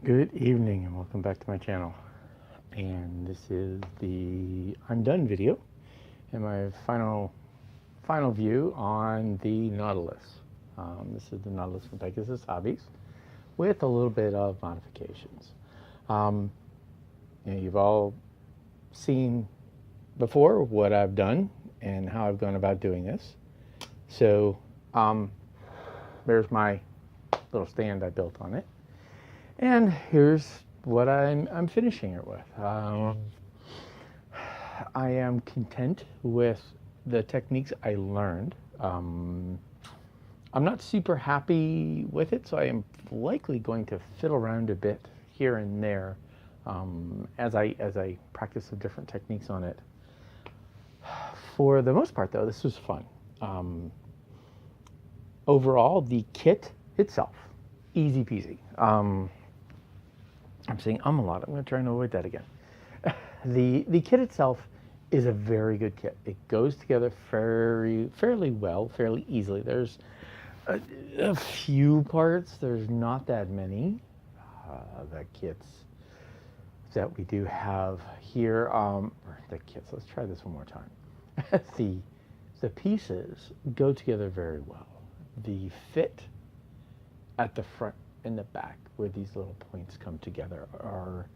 Good evening and welcome back to my channel. And this is the I'm done video and my final view on the Nautilus. This is the Nautilus from Pegasus Hobbies with a little bit of modifications. You've all seen before what I've done and how I've gone about doing this. So there's my little stand I built on it. And here's what I'm finishing it with. I am content with the techniques I learned. I'm not super happy with it, so I am likely going to fiddle around a bit here and there as I practice the different techniques on it. For the most part, though, this was fun. Overall, the kit itself, easy peasy. I'm saying a lot. I'm going to try and avoid that again. The kit itself is a very good kit. It goes together fairly well, fairly easily. There's a few parts. There's not that many. The kits that we do have here, the kits. Let's try this one more time. The pieces go together very well. The fit at the front and the back, where these little points come together, are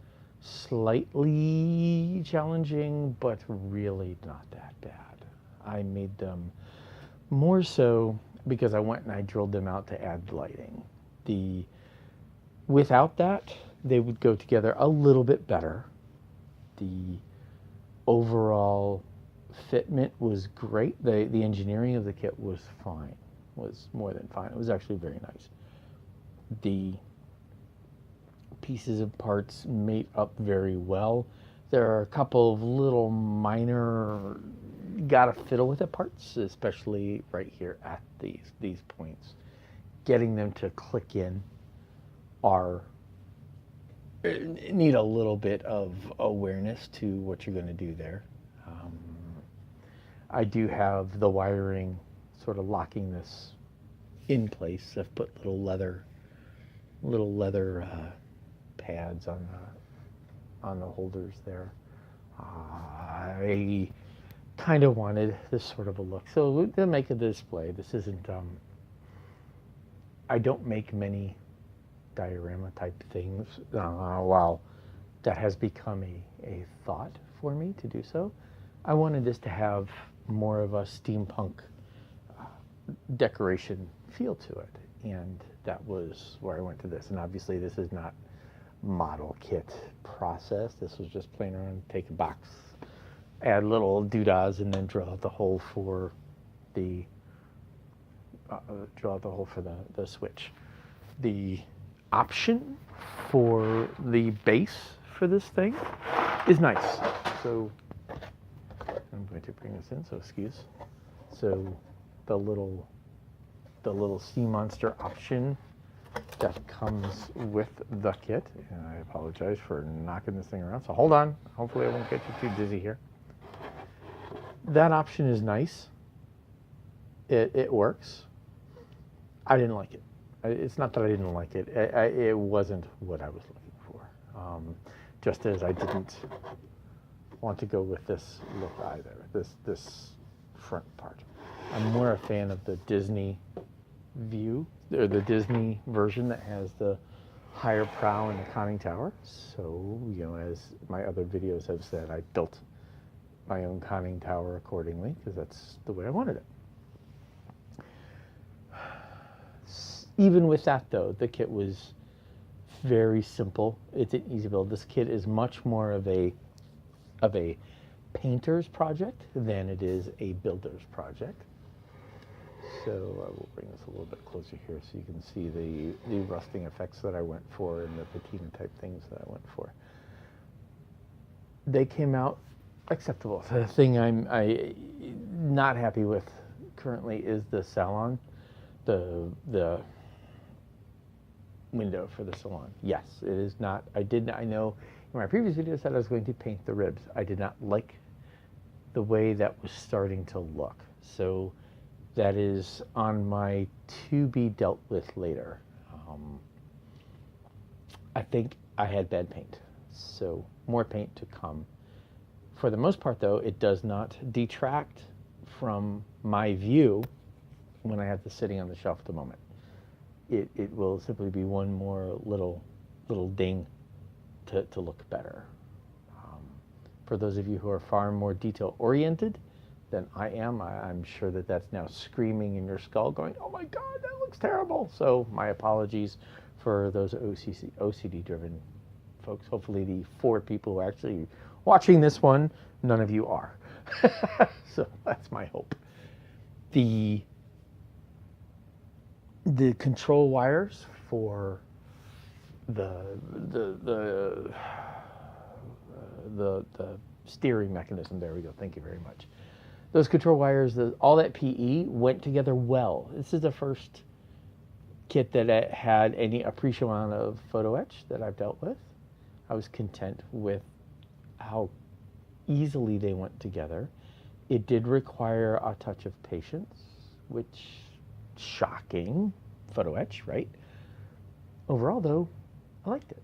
slightly challenging, but really not that bad. I made them more so because I went and I drilled them out to add lighting. Without that, they would go together a little bit better. The overall fitment was great. The engineering of the kit was fine, was more than fine. It was actually very nice. The pieces and parts made up very well. There are a couple of little minor gotta fiddle with it parts, especially right here at these points. Getting them to click in need a little bit of awareness to what you're going to do there. I do have the wiring sort of locking this in place. I've put little leather pads on the holders there. I kind of wanted this sort of a look, so to make a display. This isn't. I don't make many diorama type things. While that has become a thought for me to do so, I wanted this to have more of a steampunk decoration feel to it, and that was where I went to this. And obviously this is not model kit process. This was just playing around, take a box, add little doodads, and then drill out the hole for the switch. The option for the base for this thing is nice. So I'm going to bring this in, so excuse. So the little sea monster option that comes with the kit, and I apologize for knocking this thing around, so hold on. Hopefully I won't get you too dizzy here. That option is nice. It works. I didn't like it. It's not that I didn't like it. It wasn't what I was looking for. Just as I didn't want to go with this look either, this front part. I'm more a fan of the Disney view, or the Disney version that has the higher prow and the conning tower. So, as my other videos have said, I built my own conning tower accordingly because that's the way I wanted it. Even with that, though, the kit was very simple. It's an easy build. This kit is much more of a painter's project than it is a builder's project. So I will bring this a little bit closer here so you can see the rusting effects that I went for and the patina type things that I went for. They came out acceptable. The thing I'm not happy with currently is the salon, the window for the salon. Yes, it is not. I know in my previous video I said I was going to paint the ribs. I did not like the way that was starting to look. So that is on my to be dealt with later. I think I had bad paint. So more paint to come. For the most part, though, it does not detract from my view when I have this sitting on the shelf at the moment. It will simply be one more little ding to look better. For those of you who are far more detail oriented than I am, I'm sure that that's now screaming in your skull going, oh my God, that looks terrible. So my apologies for those OCD driven folks. Hopefully the 4 people who are actually watching this one, none of you are. So that's my hope. The control wires for the steering mechanism, there we go, thank you very much. Those control wires, all that PE went together well. This is the first kit that had any appreciable amount of photo etch that I've dealt with. I was content with how easily they went together. It did require a touch of patience, which, shocking, photo etch, right? Overall, though, I liked it.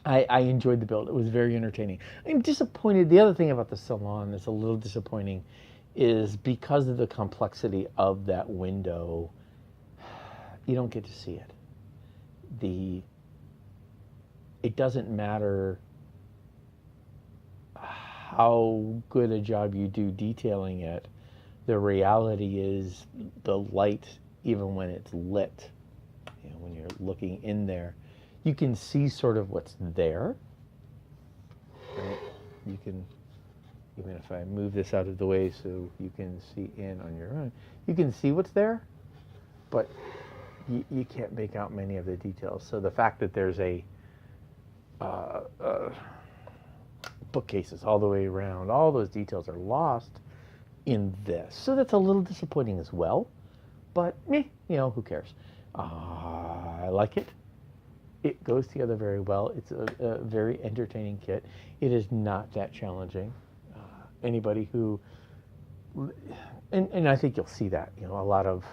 I enjoyed the build. It was very entertaining. I'm disappointed. The other thing about the Salon that's a little disappointing is because of the complexity of that window, you don't get to see it. It doesn't matter how good a job you do detailing it. The reality is the light, even when it's lit, you know, when you're looking in there, you can see sort of what's there. Right? You can, even if I move this out of the way so you can see in on your own, you can see what's there, but you can't make out many of the details. So the fact that there's bookcases all the way around, all those details are lost in this. So that's a little disappointing as well, but you know, who cares? I like it. It goes together very well. It's a very entertaining kit. It is not that challenging. Anybody who, and I think you'll see that, you know, a lot of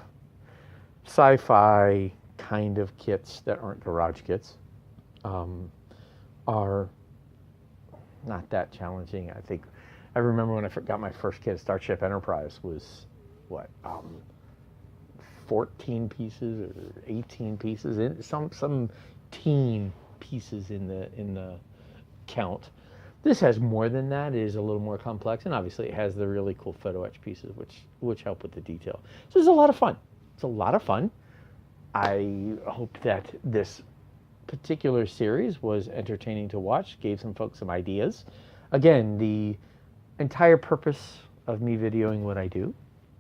sci-fi kind of kits that aren't garage kits are not that challenging. I remember when I got my first kit, Starship Enterprise was what, 14 pieces or 18 pieces, in some teen pieces in the count. This has more than that. It is a little more complex, and obviously it has the really cool photo etch pieces, which help with the detail. So it's a lot of fun. It's a lot of fun. I hope that this particular series was entertaining to watch, gave some folks some ideas. Again, the entire purpose of me videoing what I do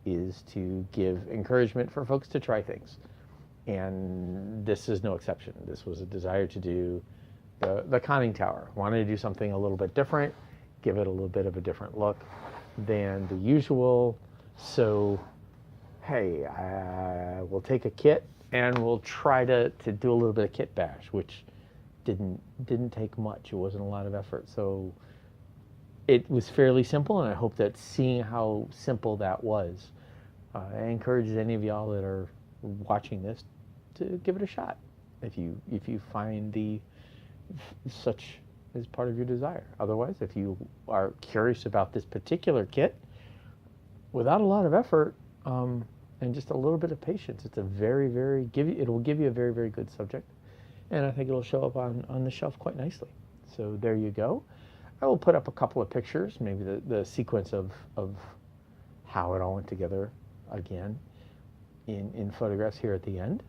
is to give encouragement for folks to try things. And this is no exception. This was a desire to do the conning tower. Wanted to do something a little bit different, give it a little bit of a different look than the usual. So, hey, we'll take a kit and we'll try to do a little bit of kit bash, which didn't take much. It wasn't a lot of effort. So it was fairly simple, and I hope that seeing how simple that was, I encourage any of y'all that are watching this to give it a shot if you find such as part of your desire. Otherwise, if you are curious about this particular kit, without a lot of effort and just a little bit of patience, it's a it will give you a very, very good subject, and I think it'll show up on the shelf quite nicely. So there you go. I will put up a couple of pictures, maybe the sequence of how it all went together again in photographs here at the end.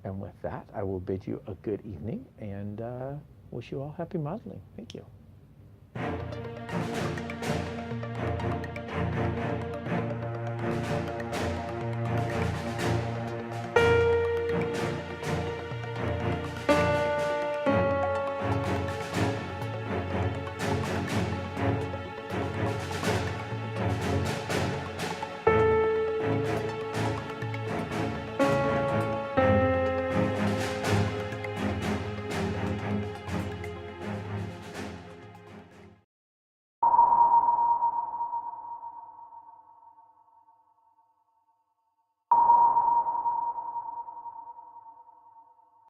And with that, I will bid you a good evening and wish you all happy modeling. Thank you.